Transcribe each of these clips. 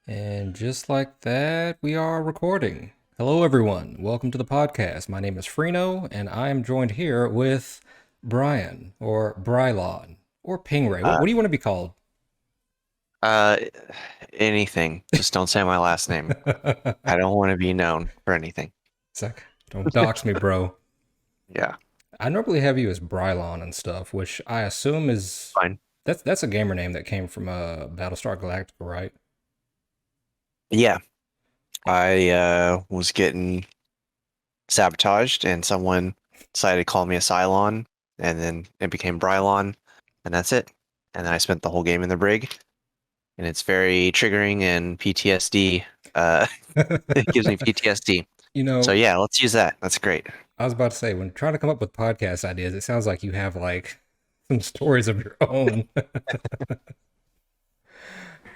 And just like that, we are recording. Hello, everyone. Welcome to the podcast. My name is FRENO, and I am joined here with Brian, or Brylon, or Pingray. What Uh, do you want to be called? uh, anything. Just don't say my last name. I don't want to be known for anything. It's like, don't dox me, bro. Yeah, I normally have you as Brylon and stuff, which I assume is fine. that's a gamer name that came from Battlestar Galactica, right? Yeah, I was getting sabotaged, and someone decided to call me a Cylon, and then it became Brylon, and that's it. And then I spent the whole game in the brig, and it's very triggering and PTSD. Uh, it gives me PTSD. You So know, yeah, let's use that. That's great. I was about to say, when trying to come up with podcast ideas, it sounds like you have like some stories of your own.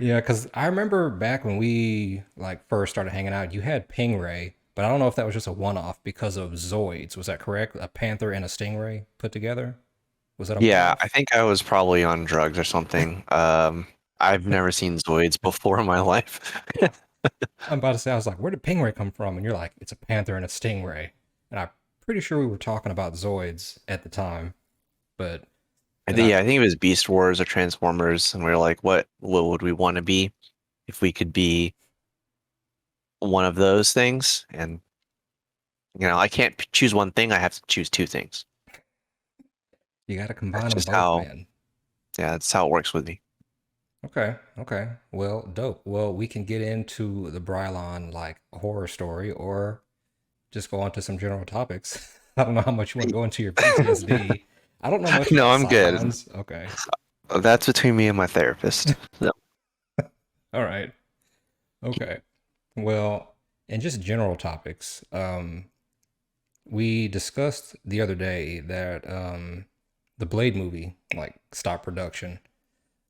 Yeah, because I remember back when we like first started hanging out, you had Pingray, but I don't know if that was just a one-off because of Zoids. Was that correct? A panther and a stingray put together? Was that a Yeah, one-off? I think I was probably on drugs or something. I've never seen Zoids before in my life. I'm about to say, I was like, where did Pingray come from? And you're like, it's a panther and a stingray. And I'm pretty sure we were talking about Zoids at the time, but then I, Yeah, I think it was Beast Wars or Transformers, and we were like, what would we want to be if we could be one of those things? And I can't choose one thing. I have to choose two things. you got to That's combine them just both, how, man. yeah, that's how it works with me. Okay, okay. Well, dope. Well, we can get into the Brylon like horror story or just go on to some general topics. I don't know how much you want to go into your PTSD. I don't know much No, about I'm good. Cylons. Okay. That's between me and my therapist. No. All right. Okay. Well, in just general topics, we discussed the other day that the Blade movie like stopped production.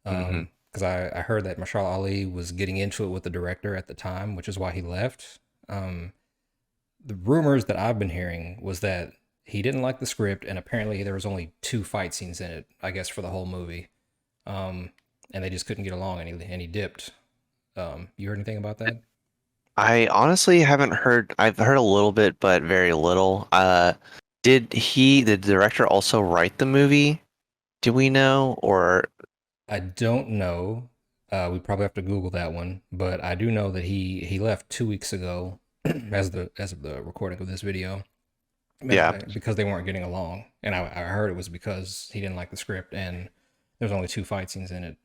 Hmm. Because I heard that Marshall Ali was getting into it with the director at the time, which is why he left. The rumors that I've been hearing was that he didn't like the script, and apparently there was only two fight scenes in it, I guess, for the whole movie. Um, and they just couldn't get along, and he dipped. You heard anything about that? I honestly haven't heard. I've heard a little bit, but very little. The director, also write the movie? Do we know? Or I don't know. We probably have to Google that one, but I do know that he left 2 weeks ago, as of the recording of this video, yeah, because they weren't getting along. And I heard it was because he didn't like the script, and there's only two fight scenes in it.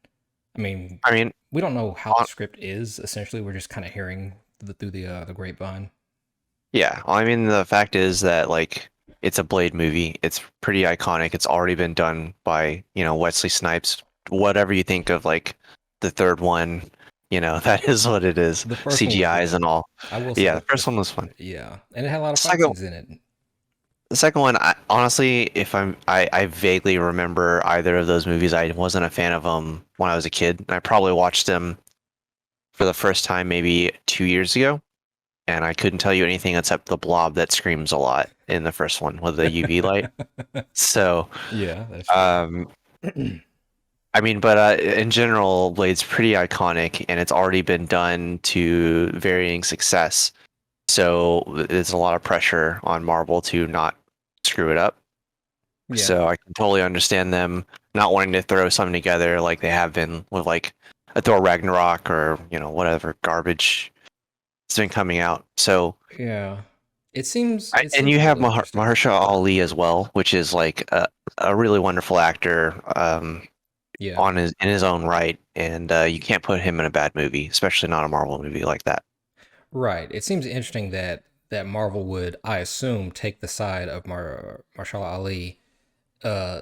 I mean, I mean, we don't know how the on, script is. Essentially, we're just kind of hearing through the grapevine. yeah. I mean, the fact is that like it's a Blade movie. It's pretty iconic. It's already been done by Wesley Snipes. Whatever you think of like the third one, that is what it is. The first one was CGIs and good. all. I will say Yeah, the first one was fun. yeah, and it had a lot of fight Second, scenes in it. The second one, honestly, if I vaguely remember either of those movies. I wasn't a fan of them when I was a kid. I probably watched them for the first time maybe 2 years ago, and I couldn't tell you anything except the blob that screams a lot in the first one with the UV light. So, Yeah, that's true. um, I mean, but in general, Blade's pretty iconic, and it's already been done to varying success. So there's a lot of pressure on Marvel to not screw it up. Yeah, So I can totally understand them not wanting to throw something together like they have been with like a Thor Ragnarok or whatever garbage has been coming out. So yeah. It and seems you have really interesting. Mahershala Ali as well, which is like a really wonderful actor Yeah. on his in his own right, and you can't put him in a bad movie, especially not a Marvel movie like that. Right. It seems interesting that Marvel would, I assume, take the side of Marshall Ali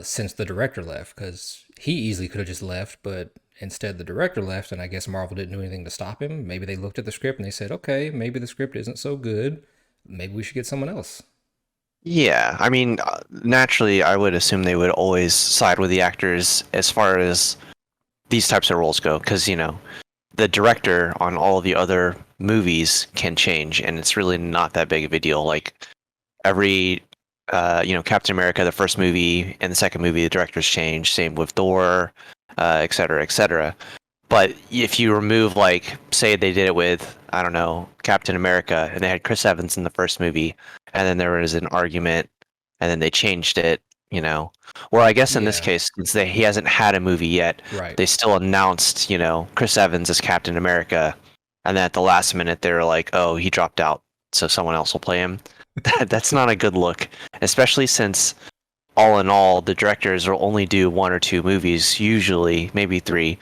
since the director left, because he easily could have just left, but instead the director left, and I guess Marvel didn't do anything to stop him. Maybe they looked at the script and they said, okay, maybe the script isn't so good. Maybe we should get someone else. Yeah, I mean, naturally, I would assume they would always side with the actors as far as these types of roles go, because the director on all of the other movies can change, and it's really not that big of a deal. Like every, Captain America, the first movie and the second movie, the directors change. Same with Thor, et cetera, et cetera. But if you remove, like, say they did it with, I don't know, Captain America, and they had Chris Evans in the first movie, and then there was an argument, and then they changed it, you know. Well, I guess in this Yeah, case, since he hasn't had a movie yet, right. they still announced, Chris Evans as Captain America, and then at the last minute they were like, oh, he dropped out, so someone else will play him. That's not a good look, especially since all in all, the directors will only do one or two movies, usually, maybe three,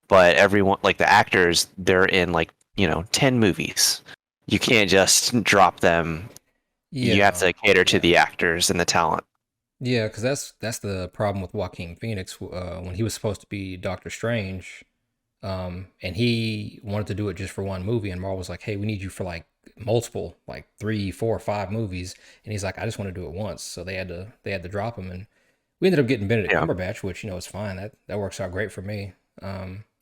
but everyone, like the actors, they're in like 10 movies. You can't just drop them. Yeah, You have no. to cater to Yeah. the actors and the talent. Yeah, because that's the problem with Joaquin Phoenix. When he was supposed to be Doctor Strange, and he wanted to do it just for one movie, and Marvel was like, "Hey, we need you for like multiple, like 3, 4, 5 movies," and he's like, "I just want to do it once," so they had to drop him, and we ended up getting Benedict Yeah, Cumberbatch, which is fine. That works out great for me.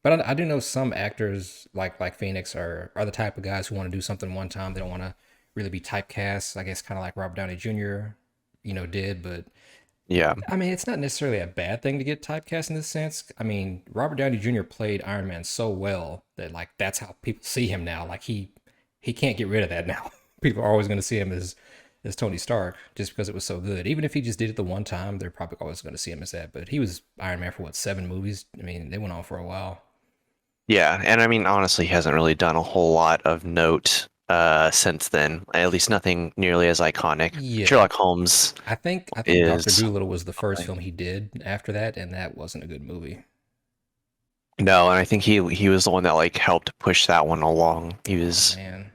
But I do know some actors like Phoenix are the type of guys who want to do something one time. They don't want to really be typecast. I guess kind of like Robert Downey Jr. Did, but yeah, I mean, it's not necessarily a bad thing to get typecast in this sense. I mean, Robert Downey Jr. played Iron Man so well that like that's how people see him now. Like he can't get rid of that now. People are always going to see him as Tony Stark just because it was so good. Even if he just did it the one time, they're probably always going to see him as that. But he was Iron Man for what, 7 movies? I mean, they went on for a while. yeah. And I mean, honestly, he hasn't really done a whole lot of note since then. At least nothing nearly as iconic. Yeah, Sherlock Holmes I think Doctor is Doolittle was the first film he did after that, and that wasn't a good movie. no, and I think he was the one that like helped push that one along. He Oh was man.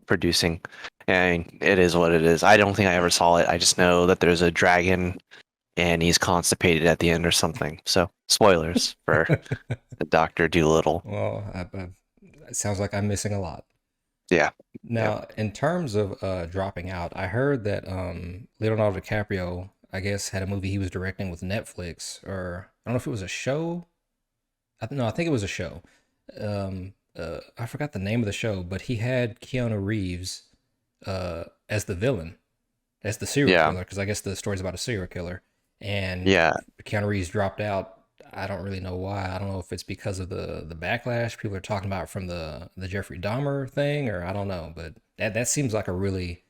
producing, and it is what it is. I don't think I ever saw it. I just know that there's a dragon and he's constipated at the end or something. So spoilers for the Doctor Doolittle. Well, it sounds like I'm missing a lot. Yeah, yeah, Now, in terms of dropping out, I heard that Leonardo DiCaprio, I guess, had a movie he was directing with Netflix, or I don't know if it was a show. No, I think it was a show. I forgot the name of the show, but he had Keanu Reeves as the villain, as the serial yeah, killer, because I guess the story's about a serial killer. And yeah. Keanu Reeves dropped out. I don't really know why. I don't know if it's because of the backlash people are talking about from the Jeffrey Dahmer thing, or I don't know. But that seems like a really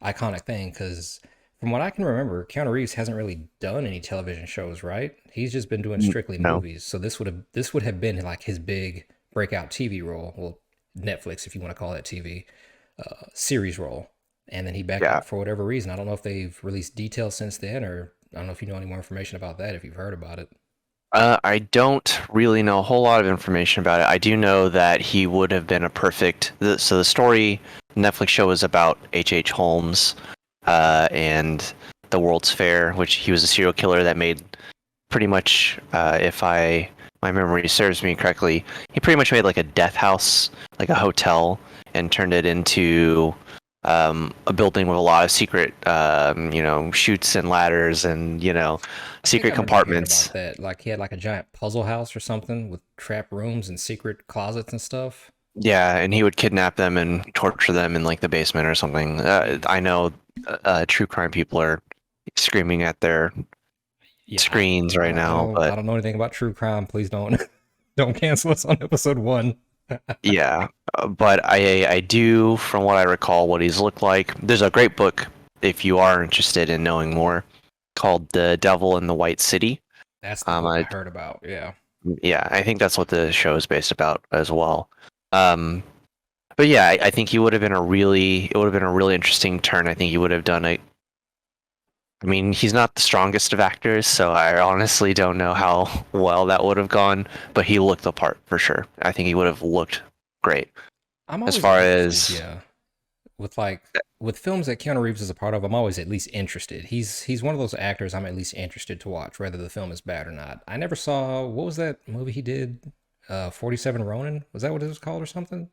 iconic thing because from what I can remember, Keanu Reeves hasn't really done any television shows, right? He's just been doing strictly No, movies. So this would have been like his big breakout TV role. Well, Netflix, if you want to call that TV, series role. And then he backed yeah. out for whatever reason. I don't know if they've released details since then, or I don't know if you know any more information about that, if you've heard about it. I don't really know a whole lot of information about it. I do know that he would have been a perfect. So the story Netflix show is about H. Holmes, and the World's Fair, which he was a serial killer that made pretty much, if my memory serves me correctly, he pretty much made like a death house, like a hotel, and turned it into a building with a lot of secret, chutes and ladders and I think I secret remember hearing compartments. about that. Like he had like a giant puzzle house or something with trap rooms and secret closets and stuff. Yeah, and he would kidnap them and torture them in like the basement or something. I know true crime people are screaming at their Yeah, screens right now, I but don't know anything about true crime. Please don't don't cancel us on episode one. yeah, but I do, from what I recall, what he's looked like. There's a great book if you are interested in knowing more, called "The Devil in the White City." That's the Um, book I I, heard about. Yeah. yeah, I think that's what the show is based about as well. Um, but yeah, I think he would have been it would have been a really interesting turn. I think he would have done a I mean, he's not the strongest of actors, so I honestly don't know how well that would have gone, but he looked the part for sure. I think he would have looked great. I'm As always far interested, as, yeah. With like with films that Keanu Reeves is a part of, I'm always at least interested. He's one of those actors I'm at least interested to watch, whether the film is bad or not. I never saw what was that movie he did? 47 Ronin? Was that what it was called or something?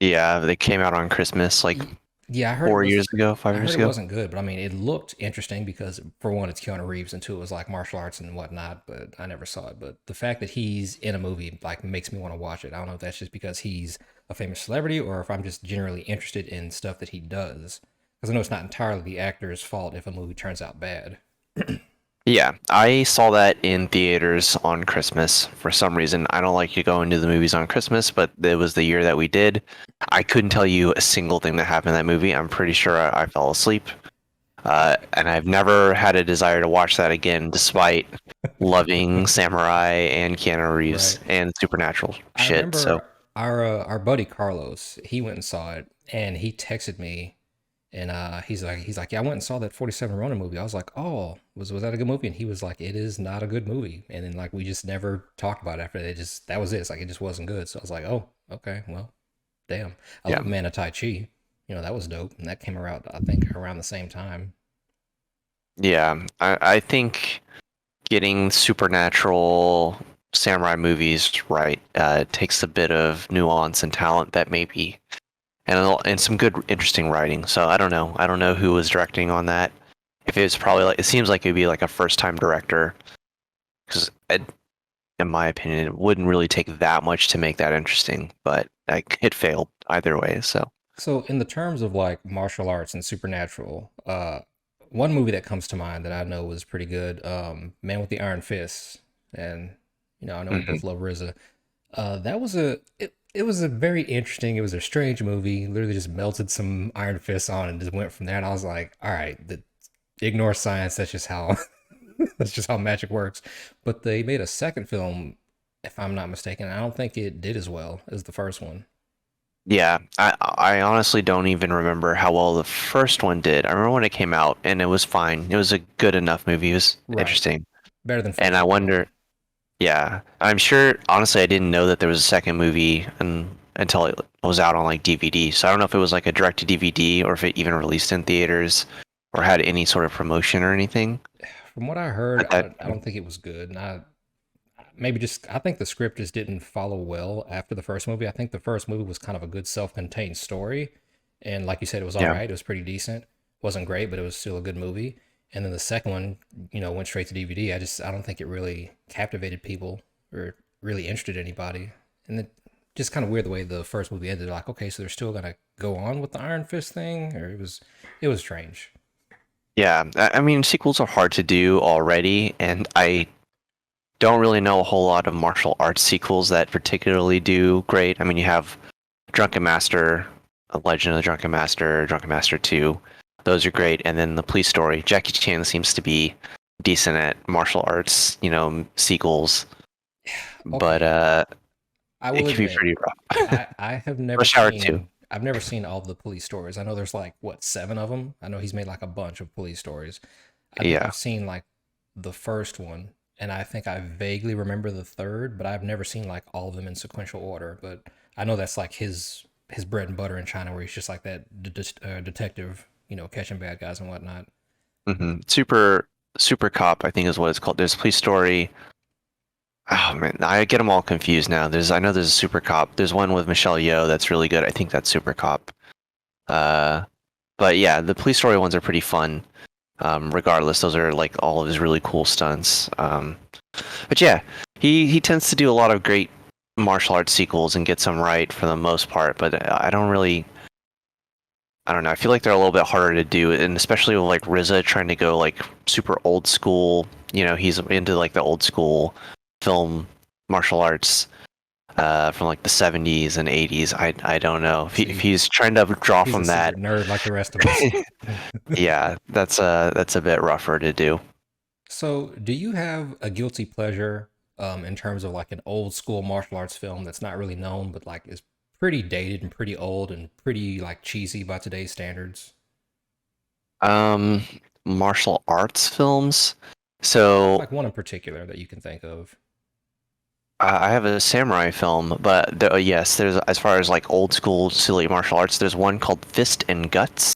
yeah, they came out on Christmas like Yeah, I heard it 4 years was. ago, five I years heard it ago. wasn't good, but I mean, it looked interesting because for one, it's Keanu Reeves, and two, it was like martial arts and whatnot. But I never saw it. But the fact that he's in a movie like makes me want to watch it. I don't know if that's just because he's a famous celebrity or if I'm just generally interested in stuff that he does. Because I know it's not entirely the actor's fault if a movie turns out bad. Yeah, I saw that in theaters on Christmas for some reason. I don't like to go into the movies on Christmas, but it was the year that we did. I couldn't tell you a single thing that happened in that movie. I'm pretty sure I fell asleep. And I've never had a desire to watch that again, despite loving Samurai and Keanu Reeves Right. and supernatural I shit. So, remember our buddy Carlos. He went and saw it, and he texted me, and he's like, yeah, I went and saw that 47 Ronin movie. I was like, oh, was that a good movie? And he was like, it is not a good movie. And then like we just never talked about it after that. That was it. It's like it just wasn't good. So I was like, oh, okay, well, damn. I yeah. love Man of Tai Chi. That was dope, and that came around I think around the same time. Yeah. I think getting supernatural samurai movies right takes a bit of nuance and talent that maybe and some good interesting writing. So I don't know. I don't know who was directing on that. If it was probably like it seems like it'd be like a first time director because in my opinion it wouldn't really take that much to make that interesting, but like it failed either way. So So, in the terms of like martial arts and supernatural, one movie that comes to mind that I know was pretty good, Man with the Iron Fist, and I know we mhm. both love RZA. It was a very interesting, it was a strange movie. Literally just melted some iron fists on and just went from there. And I was like, all right, ignore science. That's just how that's just how magic works. But they made a second film, if I'm not mistaken. I don't think it did as well as the first one. Yeah, I honestly don't even remember how well the first one did. I remember when it came out and it was fine. It was a good enough movie. It was Right, interesting. better than And I 47 Ronin. wonder, yeah, I'm sure, honestly, I didn't know that there was a second movie until it was out on like DVD. So I don't know if it was like a direct to DVD or if it even released in theaters or had any sort of promotion or anything. From what I heard, But that, I don't think it was good. And I think the script just didn't follow well after the first movie. I think the first movie was kind of a good self-contained story, and like you said, it was all yeah, right. It was pretty decent. Wasn't great, but it was still a good movie. And then the second one, went straight to DVD. I don't think it really captivated people or really interested anybody. And it just kind of weird the way the first movie ended. Like, okay, so they're still gonna go on with the Iron Fist thing, or it was strange. yeah. I mean, sequels are hard to do already, and I don't really know a whole lot of martial arts sequels that particularly do great. I mean, you have Drunken Master, A Legend of the Drunken Master, Drunken Master 2. Those are great. And then the police story. Jackie Chan seems to be decent at martial arts, sequels, but Okay, I it will can be admit, pretty rough. I have never Rush Hour 2. seen I've never seen all of the police stories. I know there's like what, seven of them. I know he's made like a bunch of police stories. I think Yeah. I've seen like the first one, and I think I vaguely remember the third, but I've never seen like all of them in sequential order. But I know that's like his bread and butter in China, where he's just like that detective, catching bad guys and whatnot. Super Cop, I think is what it's called. There's Police Story. Oh man, I get them all confused now. I know there's a Super Cop. There's one with Michelle Yeoh that's really good. I think that's Super Cop. Uh, but yeah, the Police Story ones are pretty fun. Regardless, those are like all of his really cool stunts. But yeah, he tends to do a lot of great martial arts sequels and gets them right for the most part. But I don't really, I don't know. I feel like they're a little bit harder to do, and especially with like RZA trying to go like super old school. He's into like the old school film martial arts from like the 70s and 80s. I don't know if See, he's trying to draw he's a from that. secret nerd like the rest of us. Yeah, that's a bit rougher to do. So, do you have a guilty pleasure in terms of like an old school martial arts film that's not really known, but like is pretty dated and pretty old and pretty like cheesy by today's standards? Um, Martial arts films. So Like one in particular that you can think of. I have a samurai film, but yes, there's as far as like old school silly martial arts. There's one called Fist and Guts.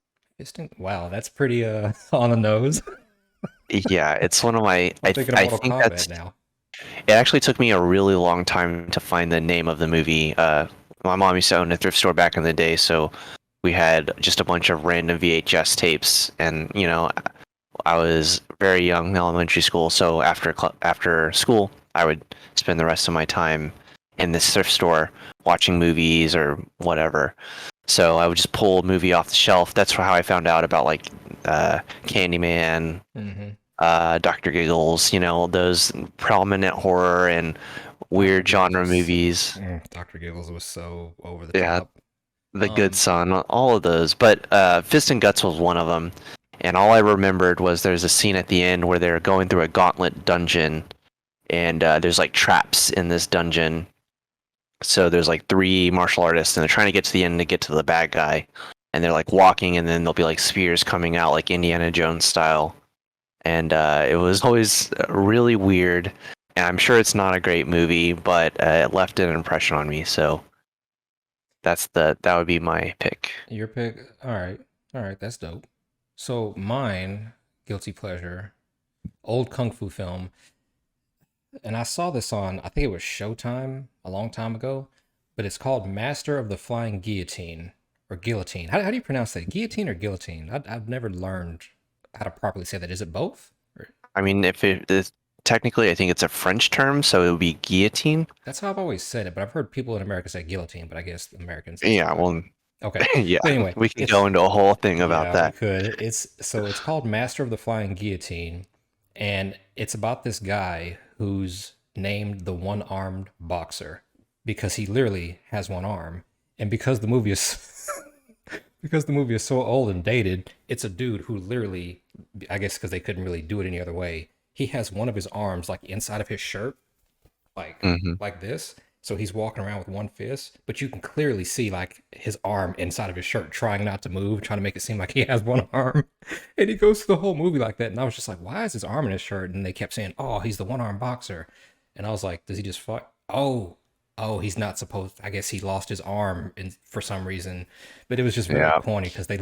Wow, that's pretty on the nose. Yeah, it's one of my. I'm thinking of I Mortal think Kombat now. it actually took me a really long time to find the name of the movie. My mom used to own a thrift store back in the day, so we had just a bunch of random VHS tapes, and I was very young in elementary school, so after school, I would spend the rest of my time in this thrift store watching movies or whatever. So I would just pull a movie off the shelf. That's how I found out about like Candyman, Hmm. Dr. Giggles, those prominent horror and Dr. weird Giggles genre was movies. Dr. Giggles was so over the Yeah, top. The Good Um, Son, all of those. But Fist and Guts was one of them. And all I remembered was there's a scene at the end where they're going through a gauntlet dungeon, and there's like traps in this dungeon. So there's like three martial artists, and they're trying to get to the end to get to the bad guy. And they're like walking, and then there'll be like spears coming out, like Indiana Jones style. And it was always really weird. And I'm sure it's not a great movie, but it left an impression on me. So that would be my pick. your pick. All right, that's dope. So mine, guilty pleasure, old kung fu film, and I saw this on, I think it was Showtime a long time ago, but it's called Master of the Flying Guillotine or Guillotine. How do you pronounce that? Guillotine or guillotine? I've never learned how to properly say that. Is it both? Or, I mean, if it is technically, I think it's a French term, so it would be guillotine. that's how I've always said it, but I've heard people in America say guillotine, but I guess Americans, that's Yeah, what I. well, Okay. yeah, But anyway, we could go it's, into a whole thing about yeah, we that. could. It's called Master of the Flying Guillotine, and it's about this guy who's named the one-armed boxer because he literally has one arm. And because the movie is because the movie is so old and dated, it's a dude who literally, I guess because they couldn't really do it any other way, he has one of his arms like inside of his shirt, like Hmm. like this. So he's walking around with one fist, but you can clearly see like his arm inside of his shirt, trying not to move, trying to make it seem like he has one arm. And he goes through the whole movie like that. And I was just like, why is his arm in his shirt? And they kept saying, oh, he's the one arm boxer. And I was like, does he just fight? Oh, he's not supposed. I guess he lost his arm for some reason. But it was just very Yeah. corny because they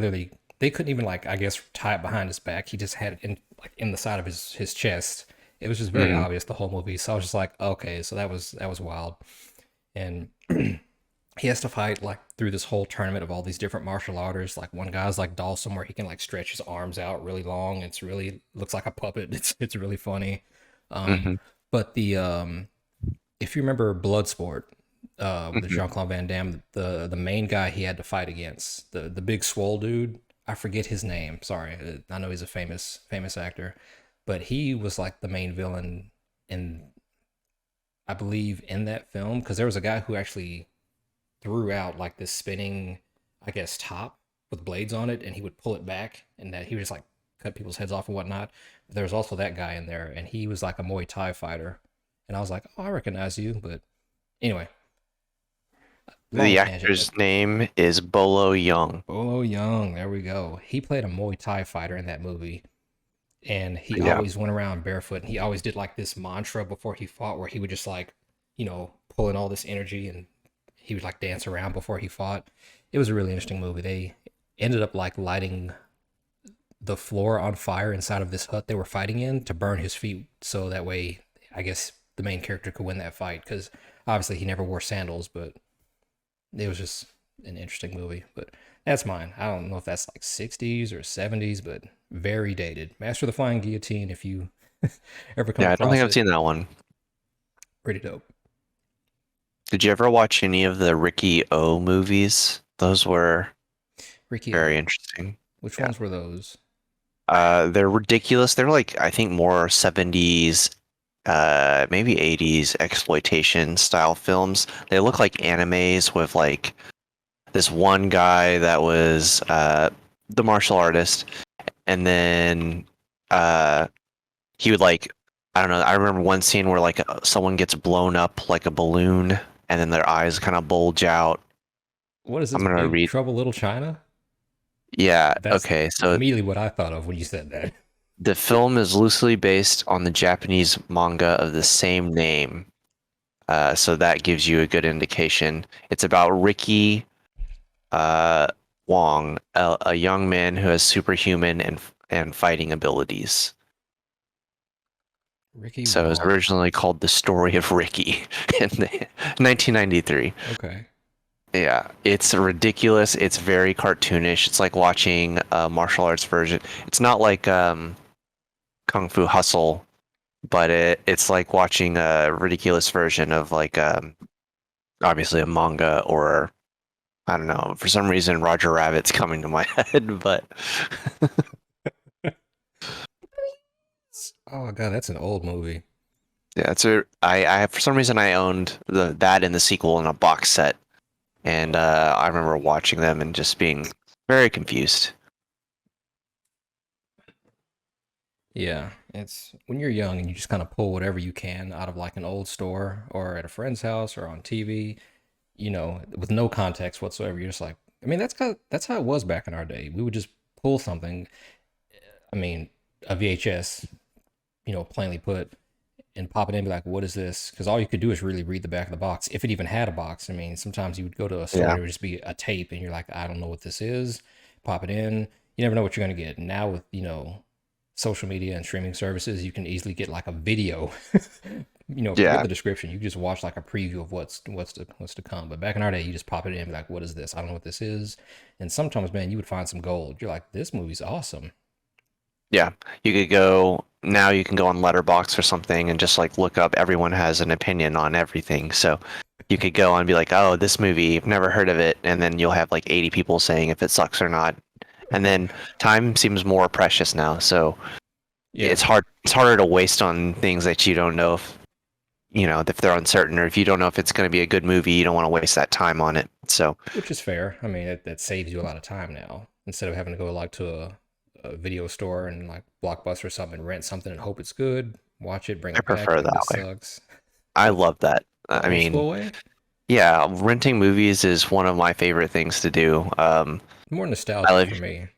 couldn't even like I guess tie it behind his back. He just had it in the side of his chest. It was just very Hmm. obvious the whole movie. So I was just like, okay, so that was wild. And he has to fight like through this whole tournament of all these different martial artists. Like one guy's like Dawson, where he can like stretch his arms out really long. It's really looks like a puppet. It's really funny. Um, Hmm. but the if you remember Bloodsport, with Hmm. Jean Claude Van Damme, the main guy he had to fight against, the big swole dude. I forget his name. Sorry, I know he's a famous actor, but he was like the main villain in, I believe, in that film because there was a guy who actually threw out like this spinning, I guess, top with blades on it, and he would pull it back, and that he would just like cut people's heads off and whatnot. But there was also that guy in there, and he was like a Muay Thai fighter, and I was like, oh, I recognize you. But anyway, long The tangent, but actor's name is Bolo Young. Bolo Young, there we go. He played a Muay Thai fighter in that movie, and he Yeah. always went around barefoot, and he always did like this mantra before he fought, where he would just like, pull in all this energy, and he would like dance around before he fought. It was a really interesting movie. They ended up like lighting the floor on fire inside of this hut they were fighting in to burn his feet, so that way, I guess the main character could win that fight because obviously he never wore sandals, but it was just an interesting movie. But that's mine. I don't know if that's like 60s or 70s, but very dated. Master of the Flying Guillotine, if you ever come Yeah, I don't think across I've it, seen that one. pretty dope. Did you ever watch any of the Ricky O movies? Those were Ricky very O. interesting. Which Yeah. ones were those? They're ridiculous. They're like, I think more 70s, maybe 80s exploitation style films. They look like animes with like this one guy that was the martial artist, and then uh he would like, I don't know, I remember one scene where like someone gets blown up like a balloon, and then their eyes kind of bulge out. What is this, I'm gonna Big read. Trouble Little China? Yeah, That's okay. So immediately what I thought of when you said that. the film is loosely based on the Japanese manga of the same name. So that gives you a good indication. It's about Ricky uh, Wong, a young man who has superhuman and fighting abilities. Ricky So it was Wong. originally called The Story of Ricky in 1993. Okay. Yeah, it's ridiculous. It's very cartoonish. It's like watching a martial arts version. It's not like Kung Fu Hustle, but it's like watching a ridiculous version of like obviously a manga, or I don't know. For some reason, Roger Rabbit's coming to my head, but Oh god, that's an old movie. Yeah, I for some reason I owned that and the sequel in a box set, and I remember watching them and just being very confused. Yeah, it's when you're young and you just kind of pull whatever you can out of like an old store or at a friend's house or on TV, with no context whatsoever. You're just like, I mean, that's how it was back in our day. We would just pull something. I mean, a VHS, plainly put, and pop it in and be like, what is this? Because all you could do is really read the back of the box, if it even had a box. I mean, sometimes you would go to a store Yeah, and it would just be a tape, and you're like, I don't know what this is. Pop it in. You never know what you're going to get. Now with, social media and streaming services, you can easily get like a video. Forget yeah, the description. You just watch like a preview of what's to come. But back in our day, you just pop it in and be like, what is this? I don't know what this is. And sometimes, man, you would find some gold. You're like, this movie's awesome. yeah. You could go now. You can go on Letterbox or something and just like look up. Everyone has an opinion on everything, so you could go and be like, "Oh, this movie, I've never heard of it," and then you'll have like 80 people saying if it sucks or not. And then time seems more precious now, so Yeah, it's harder to waste on things that you don't know if they're uncertain, or if you don't know if it's going to be a good movie, you don't want to waste that time on it. So which is fair. I mean, that saves you a lot of time now instead of having to go like to a video store and like Blockbuster or something and rent something and hope it's good. Watch it, bring I it back. You're prefer like, that this way. sucks. I love that. The I old mean, school way, yeah, renting movies is one of my favorite things to do. more I nostalgic live, for me.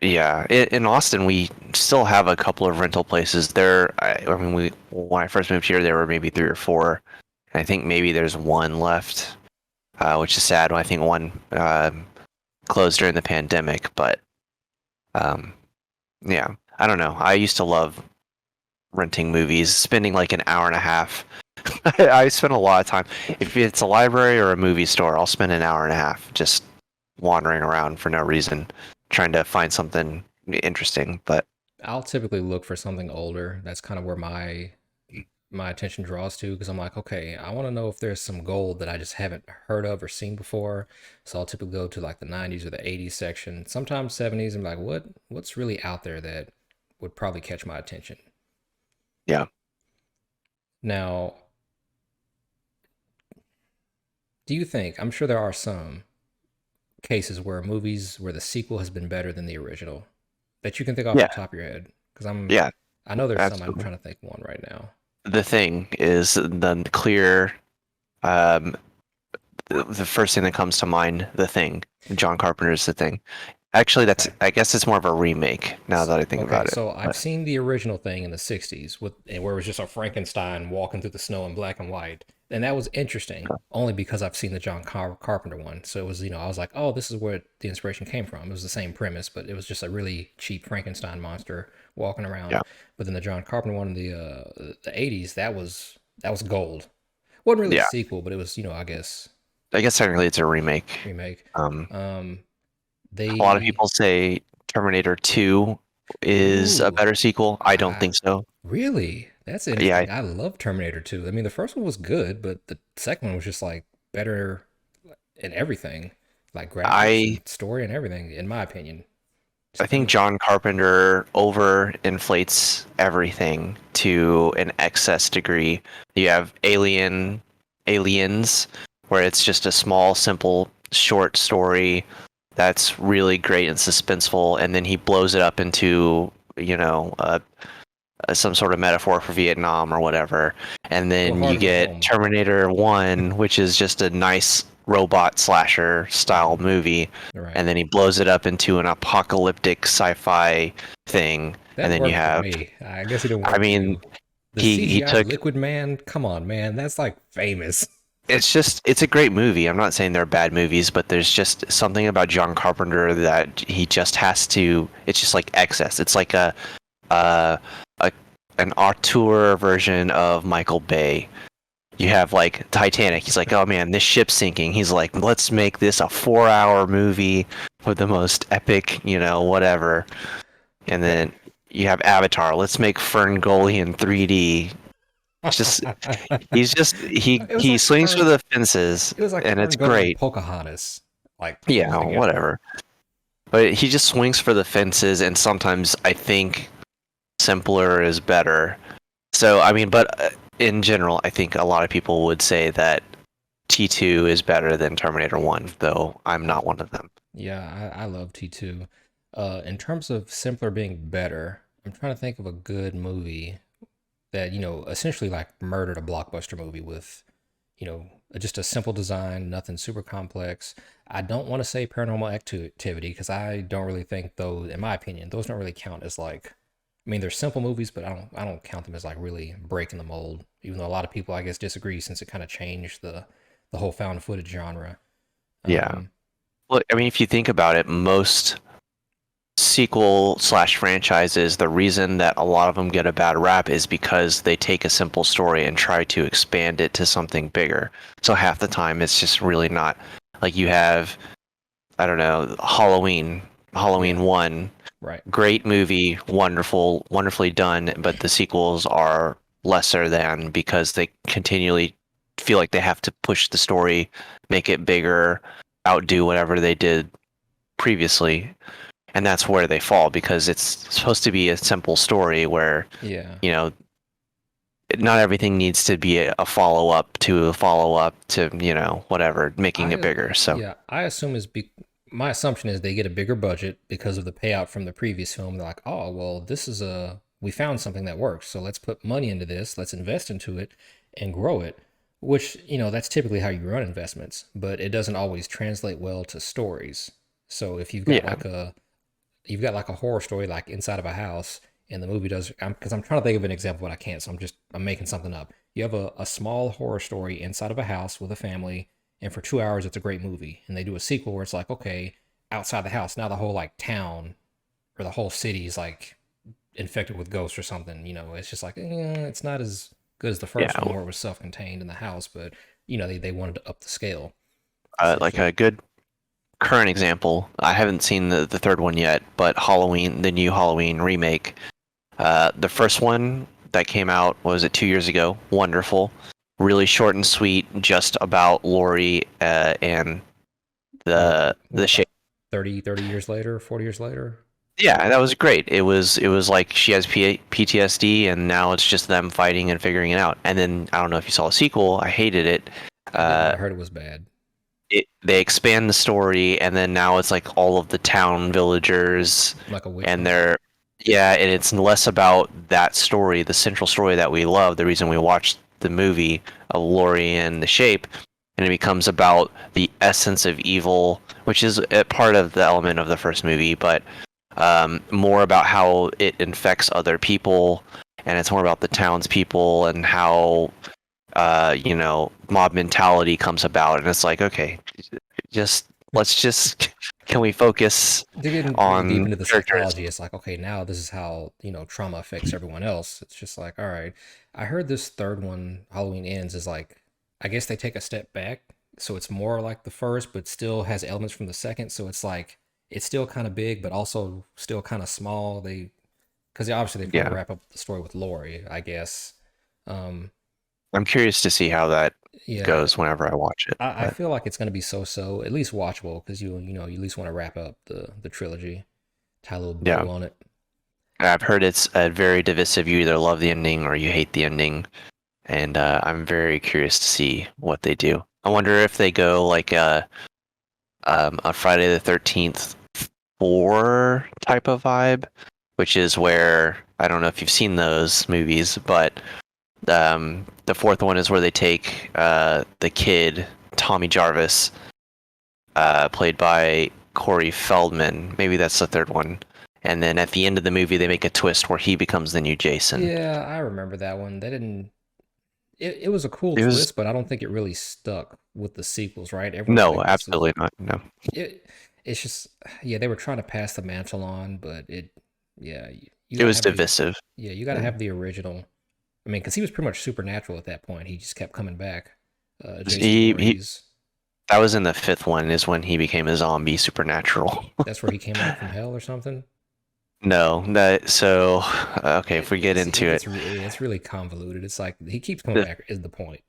yeah, in Austin, we still have a couple of rental places. I mean, when I first moved here, there were maybe three or four. And I think maybe there's one left, which is sad. I think one closed during the pandemic, but um, yeah, I don't know. I used to love renting movies, spending like an hour and a half. I spend a lot of time. If it's a library or a movie store, I'll spend an hour and a half just wandering around for no reason, trying to find something interesting. But I'll typically look for something older. That's kind of where my attention draws to because I'm like, okay, I want to know if there's some gold that I just haven't heard of or seen before. So I'll typically go to like the 90s or the 80s section, sometimes 70s, and be like, what's really out there that would probably catch my attention. yeah, Now, do you think, I'm sure there are some cases where movies where the sequel has been better than the original that you can think off yeah, the top of your head? Because yeah, I know there's some. I'm absolutely. trying to think of one right now. The Thing is the clear, um, the first thing that comes to mind. The Thing, John Carpenter's The Thing. Actually, Okay. I guess it's more of a remake now that I think Okay, about it. so I've But seen the original thing in the 60s where it was just a Frankenstein walking through the snow in black and white. And that was interesting only because I've seen the Carpenter one. So it was, I was like, "Oh, this is where the inspiration came from." It was the same premise, but it was just a really cheap Frankenstein monster walking around. yeah, But then the John Carpenter one in the 80s, that was gold. Wasn't really a yeah. sequel, but it was, I guess I guess technically it's a remake. remake. Um, Um a lot of they people say Terminator 2 is a Ooh, better sequel. I don't I think so. really? That's Yeah, interesting. I love Terminator 2. I mean, the first one was good, but the second one was just like better in everything, like graphics I and story and everything, in my opinion. I Just think depending. John Carpenter overinflates everything to an excess degree. You have Aliens, where it's just a small, simple, short story that's really great and suspenseful, and then he blows it up into, some sort of metaphor for Vietnam or whatever. And Go then you hard or go get home. Terminator 1, which is just a nice robot slasher style movie. Right. And then he blows it up into an apocalyptic sci-fi thing. And That then you worked for have, me. I guess it didn't I work for mean, you. The he CGI took Liquid Man, come on, man. That's like famous. it's a great movie. I'm not saying they're bad movies, but there's just something about John Carpenter that he just has to. It's just like excess. It's like uh, a an auteur version of Michael Bay. You have like Titanic. He's like, oh man, this ship's sinking. He's like, let's make this a 4-hour movie with the most epic, whatever. And Okay. then you have Avatar. Let's make Ferngully in 3D. It's just It was he like swings for the fences, it was like and it's Ferngully and great. Pocahontas, like Yeah, fused together. whatever. But he just swings for the fences, and sometimes I think simpler is better. So, I mean, but in general, I think a lot of people would say that T2 is better than Terminator 1, though I'm I not one of them. Yeah, I love T2. In terms of simpler being better, I'm trying to think of a good movie that, essentially like murdered a blockbuster movie with, just a simple design, nothing super complex. I don't want to say Paranormal Activity because I don't really think those, in my opinion, those don't really count as like, I mean, they're simple movies, but I don't count them as like really breaking the mold. Even though a lot of people, I guess, disagree since it kind of changed the whole found footage genre. Yeah. Um, Well, I mean, if you think about it, most sequel slash franchises, the reason that a lot of them get a bad rap is because they take a simple story and try to expand it to something bigger. So half the time it's just really not like you have, I don't know, Halloween yeah, 1, right. great movie, wonderfully done, but the sequels are lesser than because they continually feel like they have to push the story, make it bigger, outdo whatever they did previously, and that's where they fall because it's supposed to be a simple story where Yeah. you know not everything needs to be a follow up to a follow up to whatever making it I bigger. So yeah, I assume my assumption is they get a bigger budget because of the payout from the previous film. They're like, "Oh, well, this is a we found something that works. So let's put money into this, let's invest into it and grow it." Which, that's typically how you run investments, but it doesn't always translate well to stories. So if yeah, you've got like a horror story like inside of a house and the movie does because I'm trying to think of an example but I can't, so I'm making something up. You have a small horror story inside of a house with a family, and for 2 hours it's a great movie, and they do a sequel where it's like, okay, outside the house now the whole like town or the whole city is like infected with ghosts or something. It's just like, it's not as good as the yeah. first one where it was self-contained in the house, but they wanted to up the scale Like essentially. a good current example. I haven't seen the third one yet, but Halloween, the new Halloween remake. The first one that came out, what was it, 2 years ago? Wonderful, really short and sweet, just about Laurie and Yeah, the what shape. about 30 years later, 40 years later? Yeah, that was great. It was like she has PTSD, and now it's just them fighting and figuring it out. And then I don't know if you saw a sequel. I hated it. I didn't, but Uh, I heard it was bad. they expand the story, and then now it's like all of the town villagers, Like a witch and hunt. they're yeah, and it's less about that story, the central story that we love, the reason we watched the movie of Laurie and the Shape, and it becomes about the essence of evil, which is a part of the element of the first movie, but more about how it infects other people, and it's more about the townspeople and how mob mentality comes about, and it's like, okay, just let's just can we focus They're getting pretty deep on into the characters? psychology. It's like, okay, now this is how, trauma affects everyone else. It's just like, all right. I heard this third one, Halloween Ends, is like, I guess they take a step back. So it's more like the first, but still has elements from the second. So it's like, it's still kind of big, but also still kind of small. Because obviously they're trying to Yeah, wrap up the story with Lori, I guess. Um, I'm curious to see how that yeah, goes whenever I watch it. I But feel like it's going to be so, at least watchable, because you at least want to wrap up the trilogy, tie a little yeah, bow on it. I've heard it's very divisive. You either love the ending or you hate the ending, and I'm very curious to see what they do. I wonder if they go like a Friday the 13th 4 type of vibe, which is where I don't know if you've seen those movies, but the fourth one is where they take the kid Tommy Jarvis, played by Corey Feldman. Maybe that's the third one. And then at the end of the movie, they make a twist where he becomes the new Jason. Yeah, I remember that one. They didn't. It was a cool It was twist, but I don't think it really stuck with the sequels, right? Everyone's no, like, this is absolutely not. No, it. It's just, yeah, they were trying to pass the mantle on, but yeah, you it gotta was have the, divisive. yeah, you gotta Yeah. have the original. I mean, because he was pretty much supernatural at that point. He just kept coming back. Jason He Voorhees. that was in the fifth one is when he became a zombie supernatural. That's where he came back from hell or something. No, that so okay. If we get It into it, gets it's really convoluted. It's like he keeps coming the back. Is the point?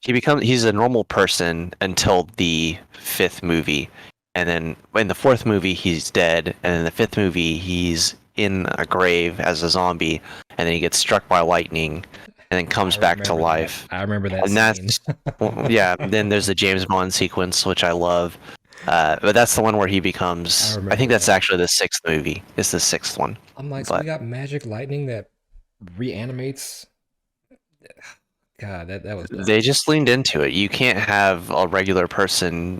he's a normal person until the fifth movie, and then in the fourth movie he's dead, and in the fifth movie he's in a grave as a zombie, and then he gets struck by lightning, and then I comes back to remember that. life. I remember that And scene. that's, well, yeah. Then there's the James Bond sequence, which I love. But that's the one where he I becomes. I think remember that's that. actually the sixth movie. It's the sixth one. I'm like, so we But got magic lightning that reanimates. God, that was they dark. just leaned into it. You can't have a regular person,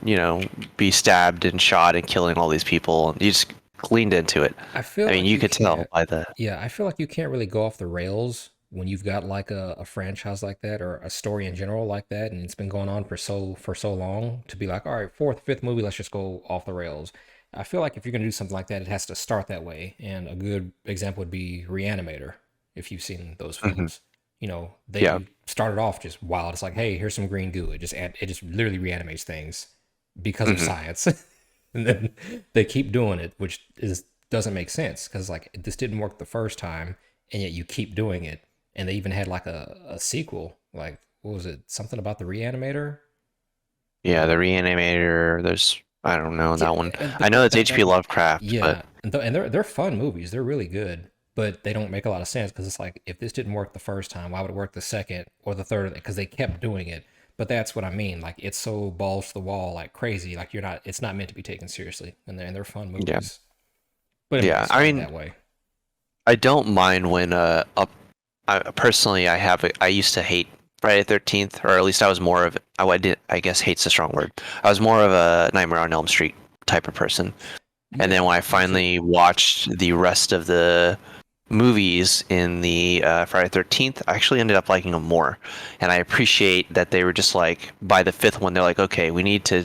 be stabbed and shot and killing all these people. You just leaned into it. I feel I mean, like you you could tell can't. by the. Yeah, I feel like you can't really go off the rails when you've got like a franchise like that or a story in general like that, and it's been going on for so long to be like, all right, fourth, fifth movie, let's just go off the rails. I feel like if you're gonna do something like that, it has to start that way. And a good example would be Reanimator, if you've seen those Mhm. films. Yeah. They started off just wild. It's like, hey, here's some green goo. It just literally reanimates things because of Hmm. science. And then they keep doing it, which is doesn't make sense because like this didn't work the first time, and yet you keep doing it. And they even had like a sequel, like what was it? Something about the Reanimator. Yeah, the Reanimator. There's. I don't know Yeah, that one. I but know it's H.P. Lovecraft, but yeah, and they're fun movies. They're really good, but they don't make a lot of sense because it's like if this didn't work the first time, why would it work the second or the third? Because they kept doing it. But that's what I mean. Like it's so balls to the wall, like crazy. Like you're not. It's not meant to be taken seriously, and they're fun yeah, movies. But it yeah. was I fun mean, that way. I don't mind when personally, I used to hate Friday the 13th, or at least I was more of I did I guess hate's a strong word. I was more of a Nightmare on Elm Street type of person. And then Yeah, when I me too. finally watched the rest of the movies in the Friday the 13th, I actually ended up liking them more. And I appreciate that they were just like by the fifth one, they're like, okay, we need to.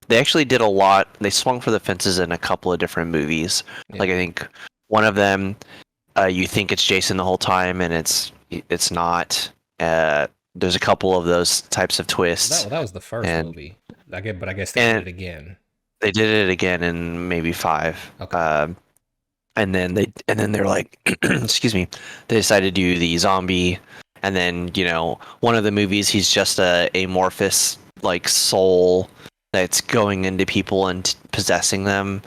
They actually did a lot. They swung for the fences in a couple of different movies. Like I Yeah. think one of them you think it's Jason the whole time, and it's not. There's a couple of those types of twists, Well, that was the first and movie. But I guess they did and it again. they did it again in maybe five. Okay. And then they're like, excuse me, they decided to do the zombie, and then one of the movies he's just a amorphous like soul that's going into people and possessing them.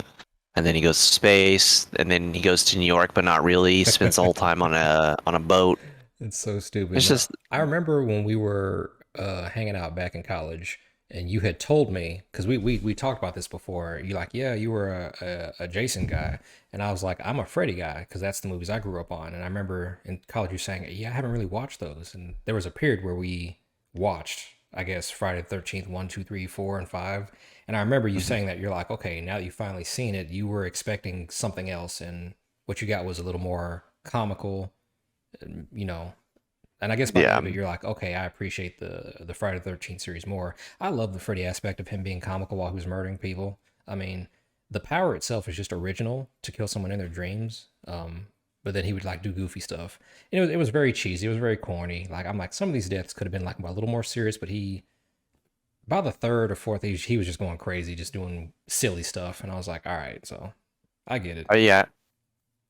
And then he goes to space, and then he goes to New York, but not really. He spends the whole time on a boat. It's so stupid. It's No, just I remember when we were hanging out back in college, and you had told me because we talked about this before. You like, yeah, you were a Jason guy, and I was like, I'm a Freddy guy because that's the movies I grew up on. And I remember in college you saying, yeah, I haven't really watched those. And there was a period where we watched, I guess, Friday the 13th, 1, 2, 3, 4, and 5. And I remember you Mhm. saying that you're like, okay, now that you've finally seen it, you were expecting something else, and what you got was a little more comical, you know, and I guess by the Yeah, end of it, you're like, okay, I appreciate the Friday the 13th series more. I love the Freddy aspect of him being comical while he was murdering people. I mean, the power itself is just original to kill someone in their dreams. But then he would like do goofy stuff. And it was very cheesy. It was very corny. Like I'm like, some of these deaths could have been like a little more serious, but he by the third or fourth, he was just going crazy, just doing silly stuff. And I was like, all right, so I get it. yeah.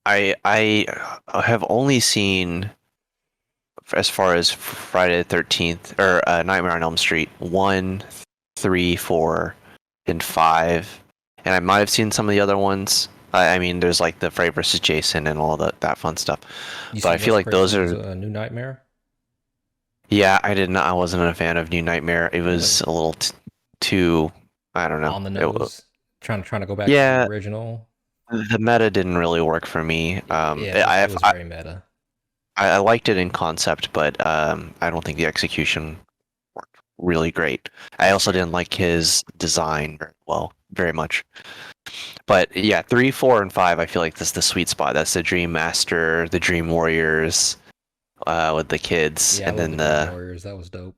I have only seen as far as Friday the 13th or Nightmare on Elm Street 1, 3, 4, and 5, and I might have seen some of the other ones. I mean, there's like the Freddy versus Jason and all that fun stuff, You but I seen feel Wes like those Craven's are. New Nightmare? Yeah, I did not. I wasn't a fan of New Nightmare. It was Really? a little too. I don't know. On the nose? Trying to go back to the Yeah, original? the meta didn't really work for me. Yeah, it was very meta. I liked it in concept, but I don't think the execution worked really great. I That's also fair. didn't like his design very well, very much. But yeah, 3, 4, and 5, I feel like this is the sweet spot. That's the Dream Master, the Dream Warriors, with the kids, Yeah, I and love then the Dream the Warriors. That was dope.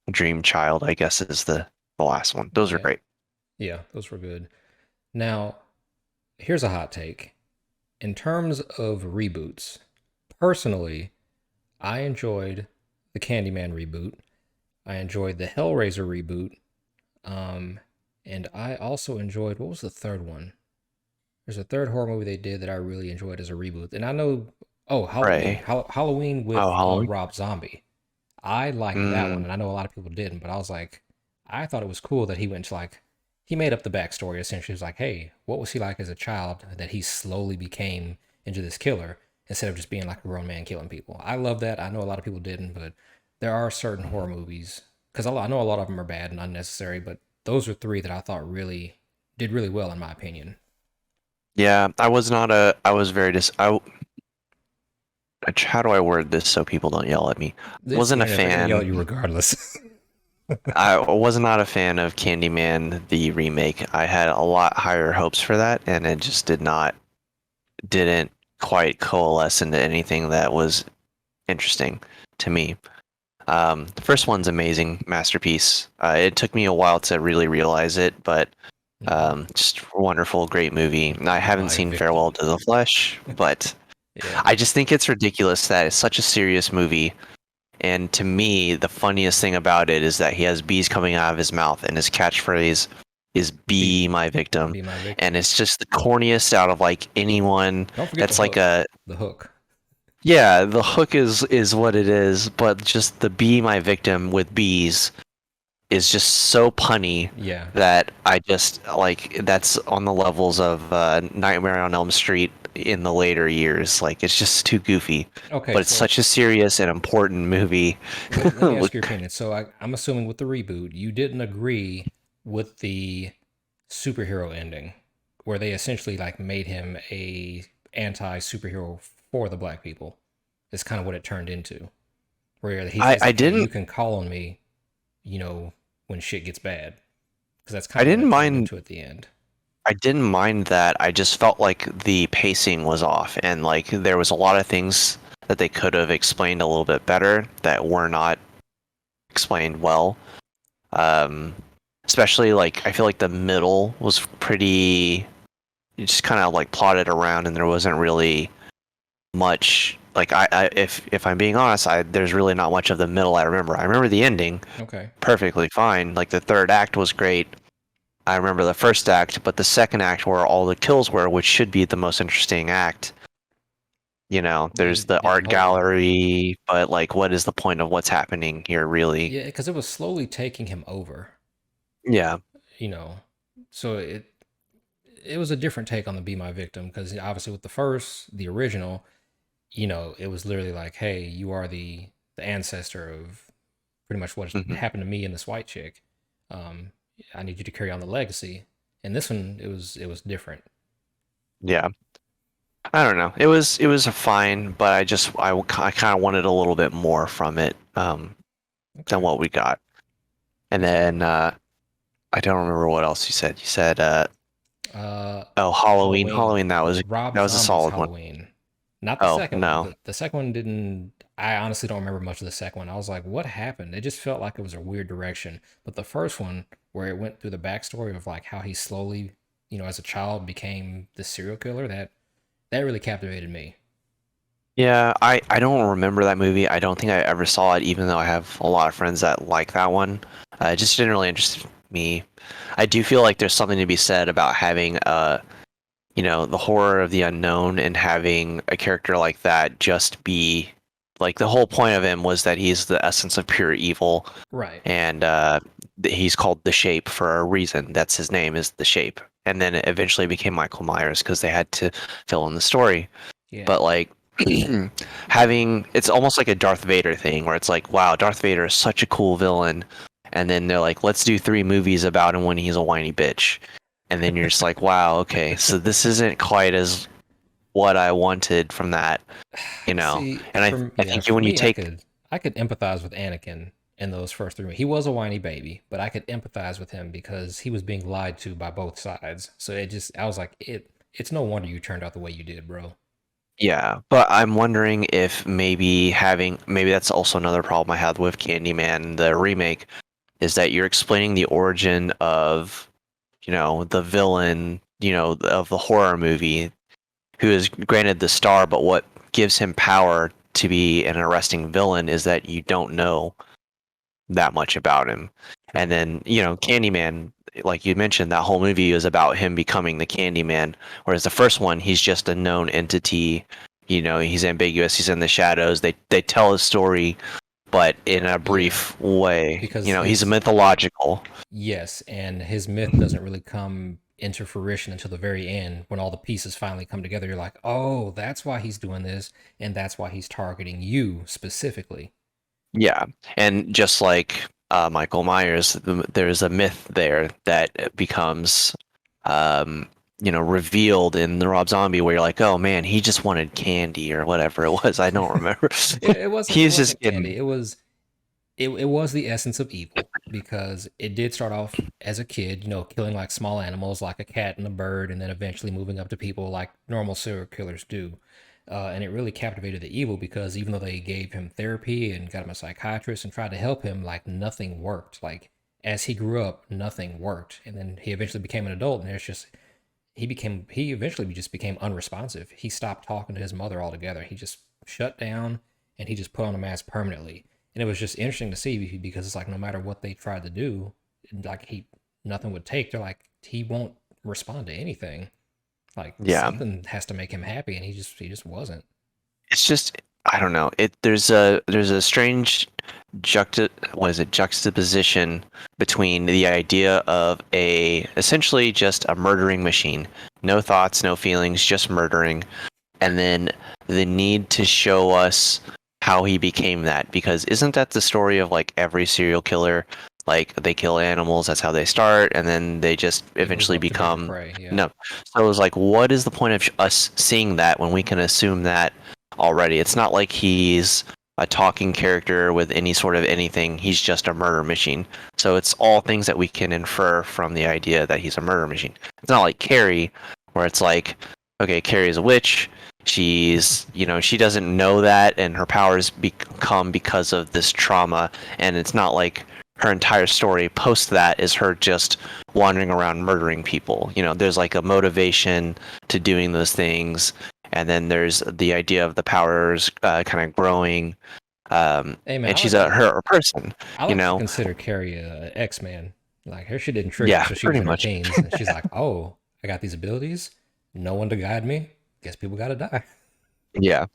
Dream Child, I guess, is the last one. Those are Yeah, great. yeah, those were good. Now, here's a hot take. In terms of reboots, personally, I enjoyed the Candyman reboot. I enjoyed the Hellraiser reboot. Um, and I also enjoyed what was the third one? There's a third horror movie they did that I really enjoyed as a reboot. And I know, oh, Halloween, Right. Halloween Oh, with Halloween. Rob Zombie. I liked that one, Mm, and I know a lot of people didn't, but I was like, I thought it was cool that he went to like, he made up the backstory essentially. He was like, hey, what was he like as a child that he slowly became into this killer instead of just being like a grown man killing people. I love that. I know a lot of people didn't, but there are certain horror movies because I know a lot of them are bad and unnecessary, but those are three that I thought really did really well in my opinion. Yeah, I was not a. I was very how do I word this so people don't yell at me? It's the Wasn't a internet; they're gonna yell fan. at you regardless. I was not a fan of Candyman the remake. I had a lot higher hopes for that, and it just didn't quite coalesce into anything that was interesting to me. The first one's amazing, masterpiece. It took me a while to really realize it, but Hmm. just wonderful, great movie. I Be haven't my seen Farewell victim. to the Flesh, but Yeah. I just think it's ridiculous that it's such a serious movie. And to me, the funniest thing about it is that he has bees coming out of his mouth, and his catchphrase is Be "Be my victim," be my and victim. it's just the corniest out of like anyone. Don't forget the That's like hook. a The hook. yeah, the hook is what it is, but just the "Be my victim" with bees is just so punny Yeah. that I just like that's on the levels of Nightmare on Elm Street in the later years. Like it's just too goofy, Okay, but it's so such a serious and important movie. let me ask your opinion. So I'm assuming with the reboot, you didn't agree with the superhero ending, where they essentially like made him a anti superhero for the black people. It's kind of what it turned into, where he I says I like, "Hey, didn't you can call on me, you know, when shit gets bad," because that's I kind of what didn't it turned mind into at the end. I didn't mind that. I just felt like the pacing was off and like there was a lot of things that they could have explained a little bit better that were not explained well. Um, Especially like I feel like the middle was pretty just kind of like plotted around and there wasn't really much like I if I'm being honest, I there's really not much of the middle I remember. I remember the ending Okay. perfectly fine. Like the third act was great. I remember the first act, but the second act where all the kills were, which should be the most interesting act, there's the Yeah. art Whole. gallery, but like what is the point of what's happening here really? Yeah, because it was slowly taking him over. Yeah. You know, so it was a different take on the Be My Victim because obviously with the first, the original, it was literally like, hey, you are the ancestor of pretty much what Hmm. happened to me and this white chick. Um, I need you to carry on the legacy. And this one, it was different. Yeah. I don't know. It was fine, but I kind of wanted a little bit more from it than Okay, what we got. And that's then fair. I don't remember what else you said. You said Uh, oh, Halloween. Halloween, Halloween Rob that was a Zombie's solid one. Halloween, not the Oh, second one. no. The second one didn't. I honestly don't remember much of the second one. I was like, what happened? It just felt like it was a weird direction. But the first one, where it went through the backstory of like how he slowly, as a child became the serial killer, that really captivated me. Yeah, I don't remember that movie. I don't think I ever saw it, even though I have a lot of friends that like that one. It just didn't really interest me. I do feel like there's something to be said about having the horror of the unknown and having a character like that just be like the whole point of him was that he's the essence of pure evil Right. and he's called the Shape for a reason. That's his name is the Shape. And then it eventually became Michael Myers because they had to fill in the story. Yeah. But like having it's almost like a Darth Vader thing where it's like, wow, Darth Vader is such a cool villain. And then they're like, let's do 3 movies about him when he's a whiny bitch. And then you're just like, wow, okay, so this isn't quite as what I wanted from that, you know. See, And I think for when you me, I take could I could empathize with Anakin in those first three. He was a whiny baby, but I could empathize with him because he was being lied to by both sides. So I was like, it's no wonder you turned out the way you did, bro. yeah, but I'm wondering if maybe that's also another problem I had with Candyman, the remake, is that you're explaining the origin of, the villain, of the horror movie, who is granted the star, but what gives him power to be an arresting villain is that you don't know that much about him. And True. then, Candyman, like you mentioned, that whole movie is about him becoming the Candyman, whereas the first one, he's just a known entity. He's ambiguous, he's in the shadows. They tell his story, but in a Yeah, brief way. because He's a his mythological. yes, and his myth doesn't really come. into fruition until the very end when all the pieces finally come together. You're like, oh, that's why he's doing this, and that's why he's targeting you specifically. Yeah, and just like Michael Myers, there's a myth there that becomes, um, revealed in the Rob Zombie, where you're like, oh man, he just wanted candy or whatever it was. I don't remember. It wasn't. It He's just wasn't getting, candy. It was the essence of evil because it did start off as a kid, killing like small animals like a cat and a bird, and then eventually moving up to people like normal serial killers do. And it really captivated the evil because even though they gave him therapy and got him a psychiatrist and tried to help him, like nothing worked. Like as he grew up, nothing worked. And then he eventually became an adult, and there's just he eventually just became unresponsive. He stopped talking to his mother altogether. He just shut down and he just put on a mask permanently. And it was just interesting to see because it's like no matter what they tried to do, like nothing would take. They're like he won't respond to anything. Like yeah. something has to make him happy, and he just wasn't. It's just, I don't know. There's a strange juxtaposition between the idea of a essentially just a murdering machine, no thoughts, no feelings, just murdering, and then the need to show us how he became that. Because isn't that the story of like every serial killer? Like they kill animals, that's how they start, and then they just They move eventually up to bigger become prey. Yeah. no. So it was like, what is the point of us seeing that when we can assume that already? It's not like he's a talking character with any sort of anything. He's just a murder machine. So it's all things that we can infer from the idea that he's a murder machine. It's not like Carrie, where it's like, okay, Carrie's a witch. She doesn't know that, and her powers become because of this trauma. And it's not like her entire story post that is her just wandering around murdering people. There's like a motivation to doing those things, and then there's the idea of the powers kind of growing. Hey man, And she's a person, I you like to know. consider Carrie a X Man. Like her shit didn't trigger Yeah, until she was pretty in her much. teens, and she's like, "Oh, I got these abilities. No one to guide me. Guess people gotta die." Yeah.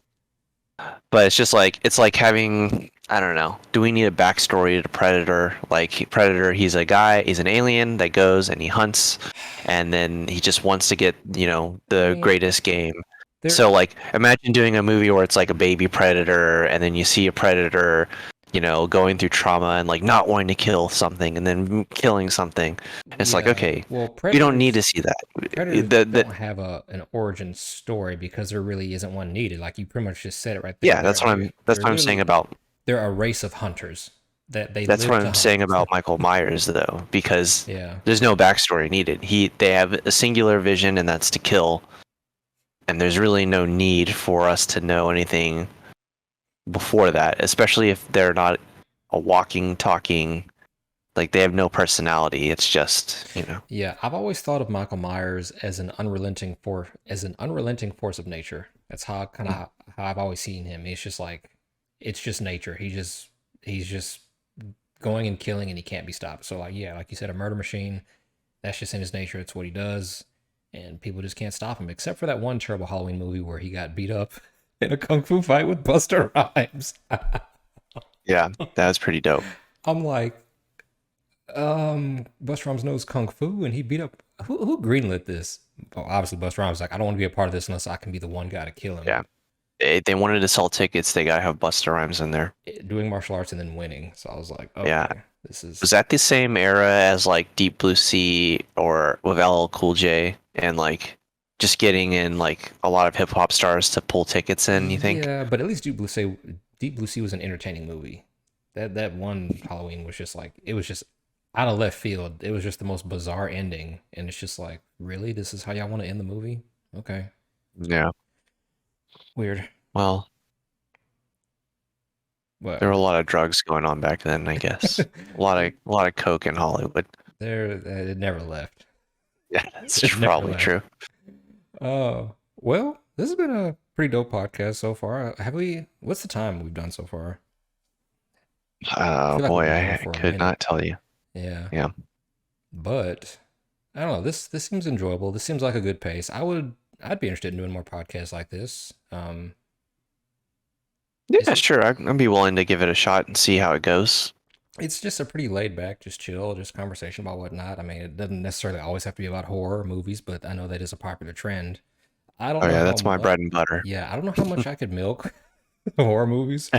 But it's like having, I don't know. Do we need a backstory to Predator? Like Predator, he's a guy, he's an alien that goes and he hunts, and then he just wants to get I the mean, greatest game. there. So like imagine doing a movie where it's like a baby predator, and then you see a predator, going through trauma and like not wanting to kill something and then killing something. It's like, Yeah. okay, Well, we don't need to see that. predators The don't have an origin story because there really isn't one needed. Like you pretty much just said it right there. Yeah, They're that's they're what I'm saying literally about they're a race of hunters that they That's live what to I'm hunt. saying about Michael Myers, though, because Yeah. there's no backstory needed. They have a singular vision, and that's to kill. And there's really no need for us to know anything before that, especially if they're not a walking, talking, like they have no personality. It's just. Yeah, I've always thought of Michael Myers as an unrelenting force of nature. That's how I've always seen him. It's just like it's just nature. He's just going and killing and he can't be stopped. So like yeah, like you said, a murder machine. That's just in his nature. It's what he does, and people just can't stop him. Except for that one terrible Halloween movie where he got beat up in a kung fu fight with Buster Rhymes. Yeah, that was pretty dope. I'm like, Buster Rhymes knows kung fu, and he beat up who greenlit this? Well, obviously Buster Rhymes was like, I don't want to be a part of this unless I can be the one guy to kill him. Yeah, they wanted to sell tickets. They gotta have Busta Rhymes in there. Doing martial arts and then winning. So I was like, Yeah, okay, this was is that the same era as like Deep Blue Sea or with LL Cool J and like just getting in like a lot of hip hop stars to pull tickets in, you think? yeah, but at least Deep Blue Sea was an entertaining movie. That one Halloween was just like it was just out of left field. It was just the most bizarre ending, and it's just like, really, this is how y'all want to end the movie? Okay, Yeah. weird. Well, But there were a lot of drugs going on back then, I guess. A lot of coke in Hollywood. it never left. Yeah, that's It never probably left. true. Well, this has been a pretty dope podcast so far. Have we? What's the time we've done so far? I Oh feel like we've boy, been going I for a could minute. not tell you. Yeah, Yeah. but I don't know. This seems enjoyable. This seems like a good pace. I'd be interested in doing more podcasts like this. Is Yeah, it? sure. I'd be willing to give it a shot and see how it goes. It's just a pretty laid back, just chill, just conversation about whatnot. I mean, it doesn't necessarily always have to be about horror movies, but I know that is a popular trend. I don't Oh know yeah, how that's my much. bread and butter. Yeah, I don't know how much I could milk horror movies,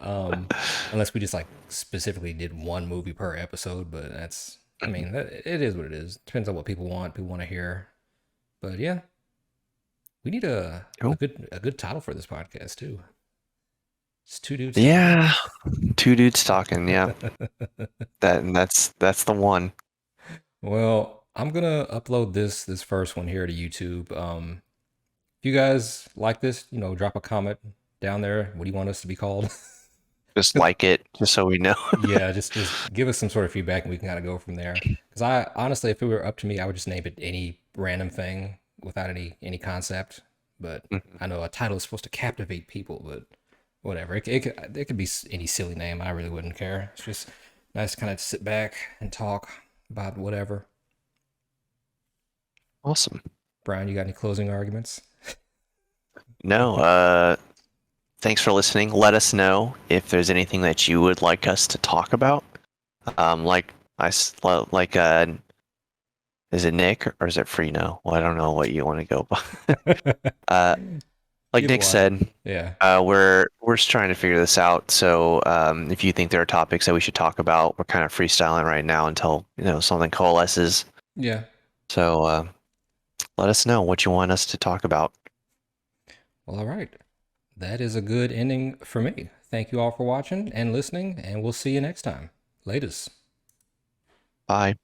um, unless we just like specifically did one movie per episode. But that's, I mean, it is what it is. Depends on what people want to hear. But yeah, we need Cool. a good title for this podcast too. It's two dudes talking. Yeah, two dudes talking. Yeah, that's the one. Well, I'm gonna upload this first one here to YouTube. If you guys like this, drop a comment down there. What do you want us to be called? Just like it, just so we know. Yeah, just give us some sort of feedback and we can kind of go from there. Because I honestly, if it were up to me, I would just name it any random thing without any concept. But I know a title is supposed to captivate people, but whatever. It could be any silly name. I really wouldn't care. It's just nice to kind of sit back and talk about whatever. Awesome. Brian, you got any closing arguments? No, thanks for listening. Let us know if there's anything that you would like us to talk about. Like like is it Nick or is it FRENO? Well, I don't know what you want to go by. Uh, like Either Nick one. said, Yeah. we're just trying to figure this out. So if you think there are topics that we should talk about, we're kind of freestyling right now until something coalesces. Yeah. So let us know what you want us to talk about. Well, all right. That is a good ending for me. Thank you all for watching and listening, and we'll see you next time. Latest. Bye.